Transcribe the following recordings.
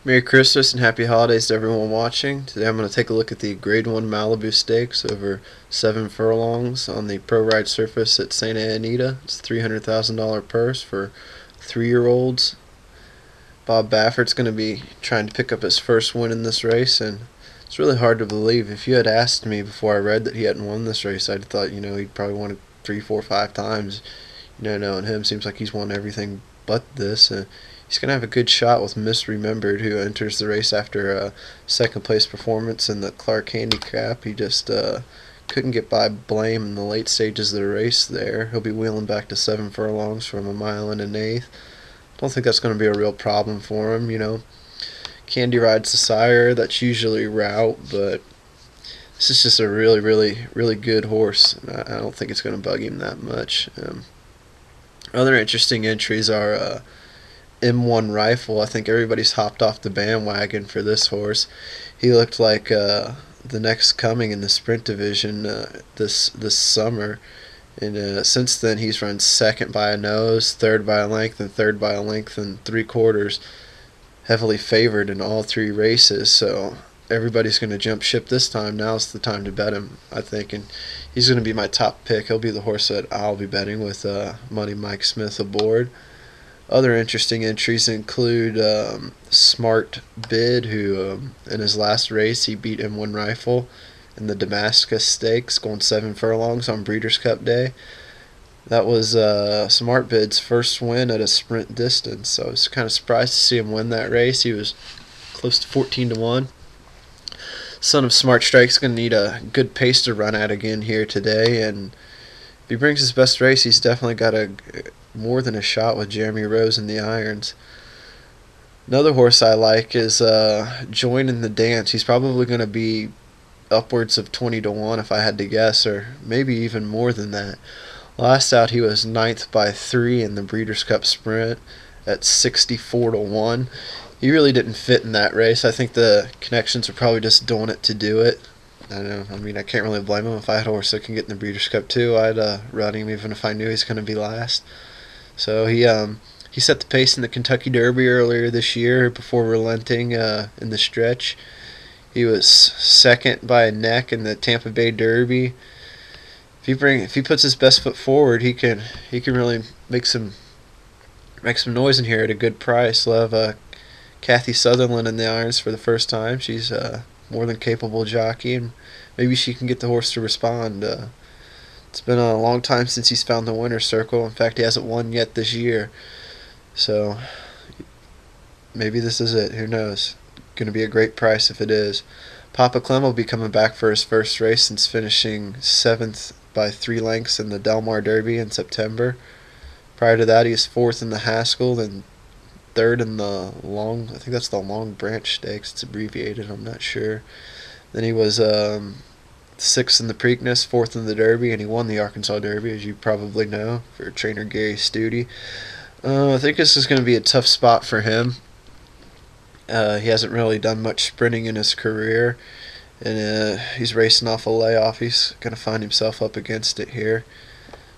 Merry Christmas and Happy Holidays to everyone watching. Today I'm going to take a look at the Grade 1 Malibu Stakes over 7 furlongs on the Pro Ride surface at Santa Anita. It's a $300,000 purse for 3-year-olds. Bob Baffert's going to be trying to pick up his first win in this race, and it's really hard to believe. If you had asked me before I read that he hadn't won this race, I'd thought, he'd probably won it 3, 4, 5 times. Knowing him, seems like he's won everything but this. He's going to have a good shot with Misremembered, who enters the race after a second place performance in the Clark Handicap. He just couldn't get by Blame in the late stages of the race there. He'll be wheeling back to 7 furlongs from a mile and an eighth. Don't think that's going to be a real problem for him, Candy Ride's the sire. That's usually route, but this is just a really, really, really good horse. I don't think it's going to bug him that much. Other interesting entries are M1 Rifle. I think everybody's hopped off the bandwagon for this horse. He looked like the next coming in the sprint division this summer, and since then he's run second by a nose, third by a length, and third by a length and 3/4. Heavily favored in all 3 races, so everybody's going to jump ship this time. Now's the time to bet him, I think, and he's going to be my top pick. He'll be the horse that I'll be betting with Money Mike Smith aboard. Other interesting entries include Smart Bid, who in his last race he beat M1 Rifle in the Damascus Stakes, going 7 furlongs on Breeders' Cup Day. That was Smart Bid's first win at a sprint distance, so I was kind of surprised to see him win that race. He was close to 14-1. Son of Smart Strike's going to need a good pace to run at again here today, and if he brings his best race, he's definitely got more than a shot with Jeremy Rose in the irons. Another horse I like is Join in the Dance. He's probably going to be upwards of 20-1 if I had to guess, or maybe even more than that. Last out he was 9th by 3 in the Breeders' Cup Sprint at 64-1. He really didn't fit in that race. I think the connections are probably just doing it to do it. I can't really blame him. If I had a horse that can get in the Breeders' Cup too, I'd run him even if I knew he's going to be last. So he set the pace in the Kentucky Derby earlier this year before relenting in the stretch. He was second by a neck in the Tampa Bay Derby. If he puts his best foot forward, he can really make some noise in here at a good price. We'll have Kathy Sutherland in the irons for the first time. She's more than capable jockey, and maybe she can get the horse to respond. It's been a long time since he's found the winner's circle. In fact, he hasn't won yet this year. So maybe this is it. Who knows? Going to be a great price if it is. Papa Clem will be coming back for his first race since finishing 7th by 3 lengths in the Del Mar Derby in September. Prior to that, he was 4th in the Haskell and 3rd in the I think that's the Long Branch Stakes. It's abbreviated, I'm not sure. Then he was 6th in the Preakness, 4th in the Derby, and he won the Arkansas Derby, as you probably know, for trainer Gary Studi. I think this is going to be a tough spot for him. He hasn't really done much sprinting in his career, and he's racing off a layoff. He's going to find himself up against it here.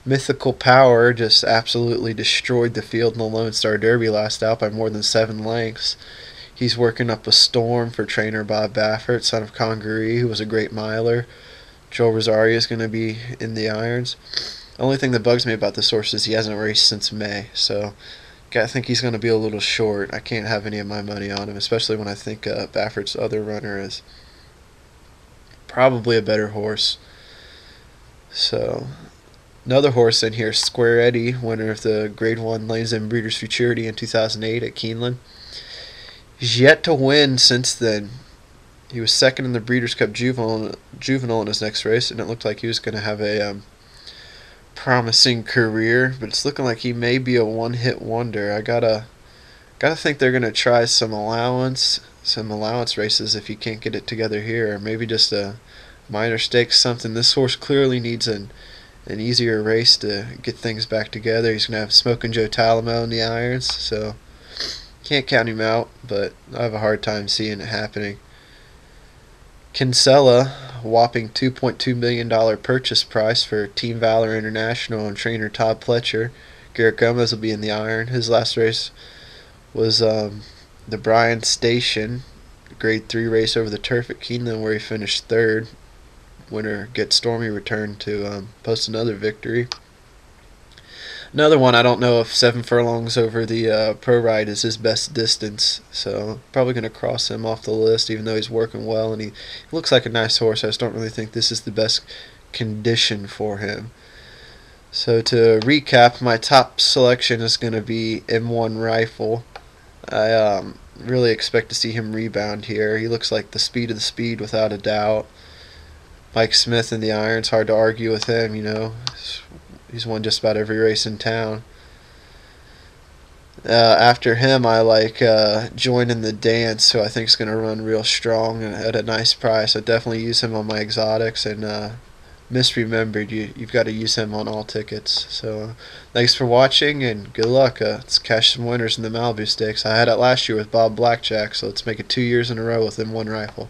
Mythical Power just absolutely destroyed the field in the Lone Star Derby last out by more than 7 lengths. He's working up a storm for trainer Bob Baffert, son of Congaree, who was a great miler. Joel Rosario is going to be in the irons. The only thing that bugs me about this horse is he hasn't raced since May, so I think he's going to be a little short. I can't have any of my money on him, especially when I think Baffert's other runner is probably a better horse. So another horse in here, Square Eddie, winner of the Grade 1 Lanes and Breeders' Futurity in 2008 at Keeneland. He's yet to win since then. He was second in the Breeders' Cup Juvenile in his next race, and it looked like he was going to have a promising career, but it's looking like he may be a one-hit wonder. I gotta think they're going to try some allowance races if he can't get it together here, or maybe just a minor stakes something. This horse clearly needs an easier race to get things back together. He's going to have Smokin' Joe Talamo in the irons, so can't count him out, but I have a hard time seeing it happening. Kinsella, whopping $2.2 million purchase price for Team Valor International and trainer Todd Pletcher. Garrett Gomez will be in the iron. His last race was the Bryan Station Grade 3 race over the turf at Keeneland, where he finished third. Winner Get Stormy returned to post another victory. Another one, I don't know if 7 furlongs over the pro ride is his best distance, so probably going to cross him off the list, even though he's working well and he looks like a nice horse. I just don't really think this is the best condition for him. So to recap, my top selection is going to be M1 Rifle. I really expect to see him rebound here. He looks like the speed of the speed without a doubt. Mike Smith in the irons, hard to argue with him, you know. He's won just about every race in town. After him, I like Join in the Dance, who I think is going to run real strong at a nice price. I definitely use him on my exotics, and misremembered, you've got to use him on all tickets. So thanks for watching, and good luck. Let's cash some winners in the Malibu Stakes. I had it last year with Bob Blackjack, so let's make it 2 years in a row with M1 Rifle.